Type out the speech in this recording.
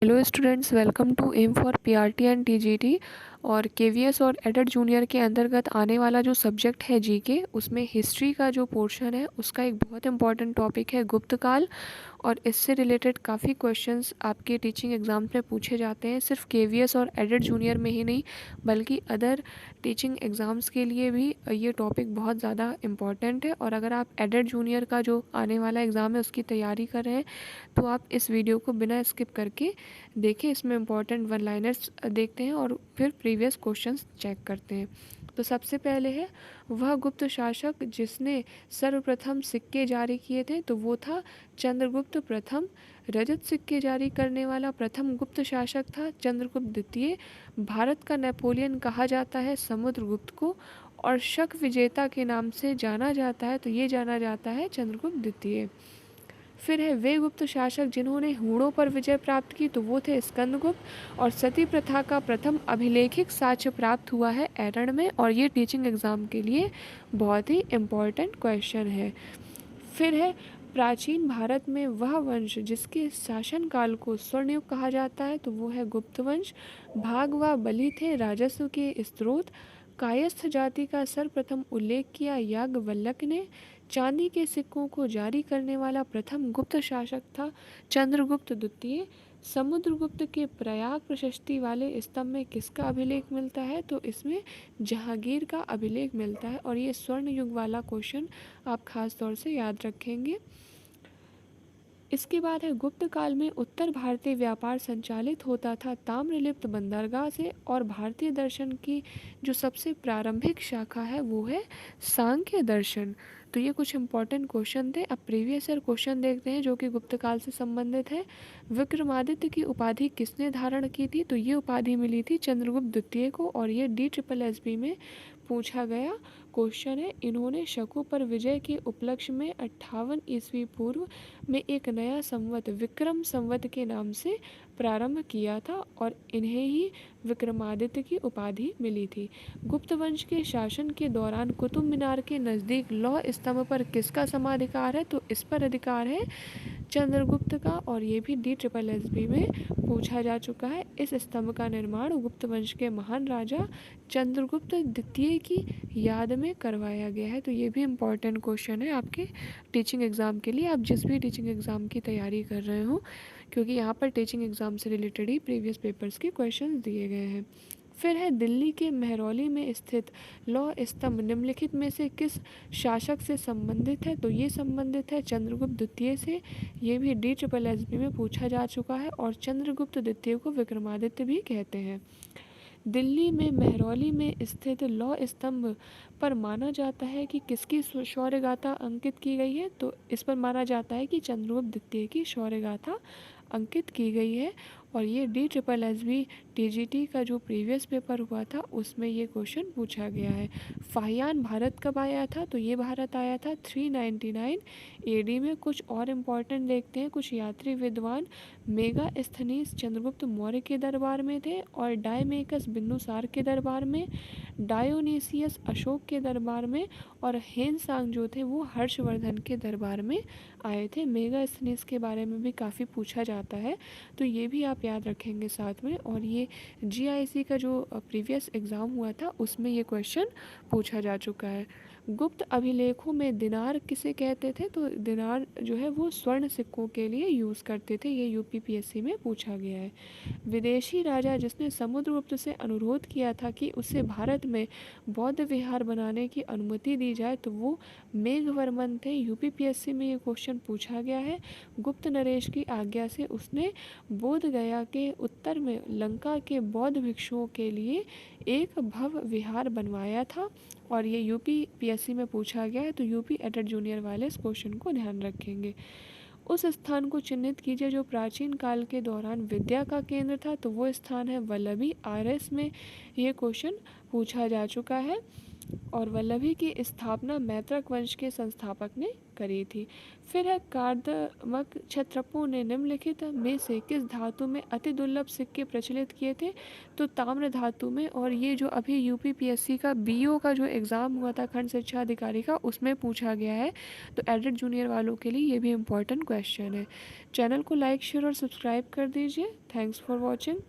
Hello students, welcome to aim for PRT and TGT. और KVS और aided junior के अंतर्गत आने वाला जो सब्जेक्ट है जीके, उसमें हिस्ट्री का जो पोर्शन है उसका एक बहुत इंपॉर्टेंट टॉपिक है गुप्त काल। और इससे रिलेटेड काफ़ी क्वेश्चंस आपके टीचिंग एग्जाम में पूछे जाते हैं, सिर्फ केवीएस और एडेड जूनियर में ही नहीं बल्कि अदर टीचिंग एग्ज़ाम्स के लिए भी ये टॉपिक बहुत ज़्यादा इम्पॉर्टेंट है। और अगर आप एडेड जूनियर का जो आने वाला एग्ज़ाम है उसकी तैयारी कर रहे हैं तो आप इस वीडियो को बिना स्किप करके देखें। इसमें इंपॉर्टेंट वन लाइनर्स देखते हैं और फिर प्रीवियस क्वेश्चंस चेक करते हैं। तो सबसे पहले है, वह गुप्त शासक जिसने सर्वप्रथम सिक्के जारी किए थे, तो वो था चंद्रगुप्त प्रथम। रजत सिक्के जारी करने वाला प्रथम गुप्त शासक था चंद्रगुप्त द्वितीय। भारत का नेपोलियन कहा जाता है समुद्रगुप्त को। और शक विजेता के नाम से जाना जाता है, तो ये जाना जाता है चंद्रगुप्त द्वितीय। फिर है, वे गुप्त शासक जिन्होंने हूणों पर विजय प्राप्त की, तो वो थे स्कंदगुप्त। और सती प्रथा का प्रथम अभिलेखिक साक्ष्य प्राप्त हुआ है एरण में, और ये टीचिंग एग्जाम के लिए बहुत ही इम्पोर्टेंट क्वेश्चन है। फिर है, प्राचीन भारत में वह वंश जिसके शासनकाल को स्वर्णयुग कहा जाता है, तो वो है गुप्त वंश। भाग व बलि थे राजस्व के स्रोत। कायस्थ जाति का सर्वप्रथम उल्लेख किया याज्ञवल्क्य ने। चांदी के सिक्कों को जारी करने वाला प्रथम गुप्त शासक था चंद्रगुप्त द्वितीय। समुद्रगुप्त के प्रयाग प्रशस्ति वाले स्तंभ में किसका अभिलेख मिलता है, तो इसमें जहांगीर का अभिलेख मिलता है। और ये स्वर्ण युग वाला क्वेश्चन आप खास तौर से याद रखेंगे। इसके बाद है, गुप्त काल में उत्तर भारतीय व्यापार संचालित होता था ताम्रलिप्त बंदरगाह से। और भारतीय दर्शन की जो सबसे प्रारंभिक शाखा है वो है सांख्य दर्शन। तो ये कुछ इंपॉर्टेंट क्वेश्चन थे। अब प्रीवियस ईयर क्वेश्चन देखते हैं जो कि गुप्त काल से संबंधित है। विक्रमादित्य की उपाधि किसने धारण की थी, तो ये उपाधि मिली थी चंद्रगुप्त द्वितीय को। और ये DSSB में पूछा गया क्वेश्चन है। इन्होंने शकों पर विजय के उपलक्ष्य में 58 ईस्वी पूर्व में एक नया संवत विक्रम संवत के नाम से प्रारंभ किया था, और इन्हें ही विक्रमादित्य की उपाधि मिली थी। गुप्त वंश के शासन के दौरान कुतुब मीनार के नज़दीक लौह स्तंभ पर किसका समाधिकार है, तो इस पर अधिकार है चंद्रगुप्त का। और ये भी DSSB में पूछा जा चुका है। इस स्तंभ का निर्माण गुप्त वंश के महान राजा चंद्रगुप्त द्वितीय की याद में करवाया गया है। तो ये भी इम्पॉर्टेंट क्वेश्चन है आपके टीचिंग एग्ज़ाम के लिए, आप जिस भी टीचिंग एग्ज़ाम की तैयारी कर रहे हो, क्योंकि यहाँ पर टीचिंग एग्ज़ाम से रिलेटेड ही प्रीवियस पेपर्स के क्वेश्चन दिए गए हैं। फिर है, दिल्ली के महरौली में स्थित लौह स्तंभ निम्नलिखित में से किस शासक से संबंधित है, तो ये संबंधित है चंद्रगुप्त द्वितीय से। ये भी DSSB में पूछा जा चुका है। और चंद्रगुप्त द्वितीय को विक्रमादित्य भी कहते हैं। दिल्ली में महरौली में स्थित लौह स्तंभ पर माना जाता है कि किसकी शौर्य गाथा अंकित की गई है, तो इस पर माना जाता है कि चंद्रगुप्त द्वितीय की शौर्य गाथा अंकित की गई है। और ये DSSB TGT का जो प्रीवियस पेपर हुआ था उसमें ये क्वेश्चन पूछा गया है। फाहियान भारत कब आया था, तो ये भारत आया था 399 AD में। कुछ और इम्पोर्टेंट देखते हैं। कुछ यात्री विद्वान मेगास्थनीज चंद्रगुप्त मौर्य के दरबार में थे, और डायमेकस बिंदुसार के दरबार में, डायोनीसियस अशोक के दरबार में, और हेनसांग जो थे वो हर्षवर्धन के दरबार में आए थे। मेगास्थनीज के बारे में भी काफ़ी पूछा जाता है, तो ये भी आप याद रखेंगे साथ में। और ये GIC का जो प्रीवियस एग्ज़ाम हुआ था उसमें ये क्वेश्चन पूछा जा चुका है। गुप्त अभिलेखों में दिनार किसे कहते थे, तो दिनार जो है वो स्वर्ण सिक्कों के लिए यूज़ करते थे। ये UPPSC में पूछा गया है। विदेशी राजा जिसने समुद्रगुप्त से अनुरोध किया था कि उसे भारत में बौद्ध विहार बनाने की अनुमति दी जाए, तो वो मेघवर्मन थे। UPPSC में ये क्वेश्चन पूछा गया है। गुप्त नरेश की आज्ञा से उसने बोध गया के उत्तर में लंका के बौद्ध भिक्षुओं के लिए एक भव्य विहार बनवाया था। और ये UPPSC में पूछा गया है, तो UP एडेड जूनियर वाले इस क्वेश्चन को ध्यान रखेंगे। उस स्थान को चिन्हित कीजिए जो प्राचीन काल के दौरान विद्या का केंद्र था, तो वो स्थान है वल्लभी। RS में ये क्वेश्चन पूछा जा चुका है। और वल्लभी की स्थापना मैत्रक वंश के संस्थापक ने करी थी। फिर है कार्दमक क्षत्रपों ने निम्नलिखित में से किस धातु में अति दुर्लभ सिक्के प्रचलित किए थे? तो ताम्र धातु में। और ये जो अभी यूपीपीएससी का बीओ का जो एग्ज़ाम हुआ था खंड शिक्षा अधिकारी का, उसमें पूछा गया है। तो एडेड जूनियर वालों के लिए ये भी इम्पोर्टेंट क्वेश्चन है। चैनल को लाइक शेयर और सब्सक्राइब कर दीजिए। Thanks for watching.